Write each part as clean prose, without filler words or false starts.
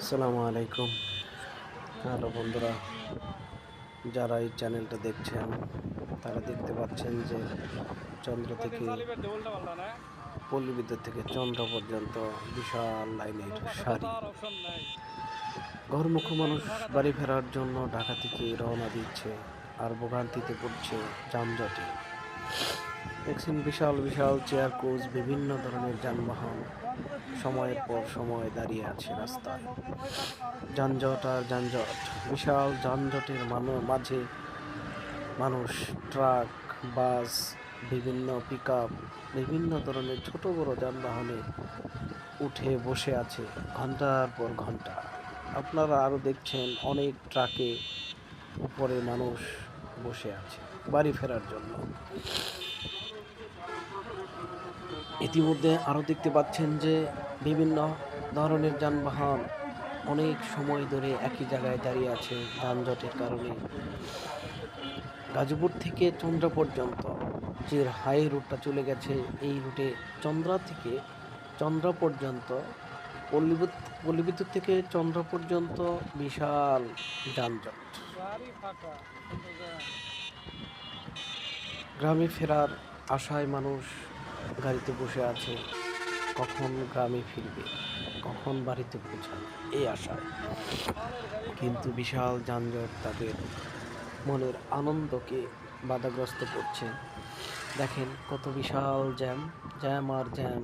আসসালামু আলাইকুম। হ্যালো বন্ধুরা, যারা এই চ্যানেলটা দেখছেন তারা দেখতে পাচ্ছেন যে চন্দ্র থেকে পল্লী বিদ্যুৎ থেকে চন্দ্র পর্যন্ত বিশাল লাইনের সারি। ঘরমুখো মানুষ বাড়ি ফেরার জন্য ঢাকা থেকে রওনা দিচ্ছে আর ভোগান্তিতে পড়ছে যানজটে। দেখছেন বিশাল বিশাল চেয়ার কোচ, বিভিন্ন ধরনের যানবাহন সময়ের পর সময় দাঁড়িয়ে আছে রাস্তায়। যানজট আর যানজট, বিশাল যানজটের মাঝে মানুষ ট্রাক, বাস, বিভিন্ন পিকআপ, বিভিন্ন ধরনের ছোট বড় যানবাহনে উঠে বসে আছে ঘন্টার পর ঘন্টা। আপনারা আরও দেখছেন অনেক ট্রাকে উপরে মানুষ বসে আছে বাড়ি ফেরার জন্য। ইতিমধ্যে আরও দেখতে পাচ্ছেন যে বিভিন্ন ধরনের যানবাহন অনেক সময় ধরে একই জায়গায় দাঁড়িয়ে আছে যানজটের কারণে। গাজীপুর থেকে চন্দ্রা পর্যন্ত যে হাই রুটটা চলে গেছে, এই রুটে চন্দ্রা থেকে চন্দ্রা পর্যন্ত, পল্লী বিদ্যুৎ থেকে চন্দ্রা পর্যন্ত বিশাল যানজট। গ্রামে ফেরার আশায় মানুষ গাড়িতে বসে আছে, কখন গ্রামে ফিরবে, কখন বাড়িতে পৌঁছাবে এই আশায়। কিন্তু বিশাল যানজট তাদের মনের আনন্দকে বাধাগ্রস্ত করছে। দেখেন কত বিশাল জ্যাম, জ্যাম আর জ্যাম।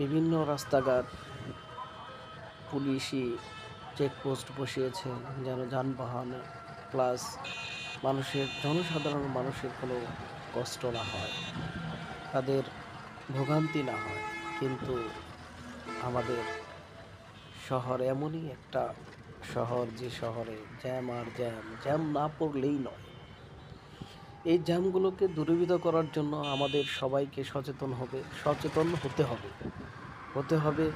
বিভিন্ন রাস্তাঘাট পুলিশি চেকপোস্ট বসিয়েছে যেন যানবাহন প্লাস জনসাধারণ মানুষের কোনো কষ্ট না হয়, তাদের ভোগান্তি না হয়। কিন্তু আমাদের শহর এমনই একটা শহর, যে শহরে জ্যাম আর জ্যাম, জ্যাম না পড়লেই নয়। এই জ্যামগুলোকে দূরীভূত করার জন্য আমাদের সবাইকে সচেতন হতে হবে,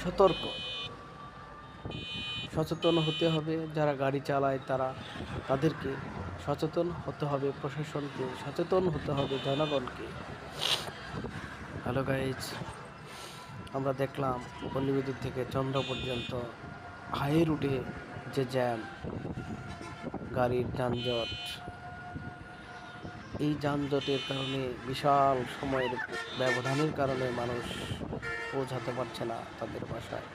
সতর্ক সচেতন হতে হবে। যারা গাড়ি চালায় তাদেরকে সচেতন হতে হবে, প্রশাসনকে সচেতন হতে হবে, জনগণকে। হ্যালো গাইজ, আমরা দেখলাম পল্লী বিদ্যুৎ থেকে চন্দ্র পর্যন্ত হাই রুটে যে জ্যাম, গাড়ির যানজট, এই যানজটের কারণে বিশাল সময়ের ব্যবধানের কারণে মানুষ পৌঁছাতে পারছে না তাদের বাসায়।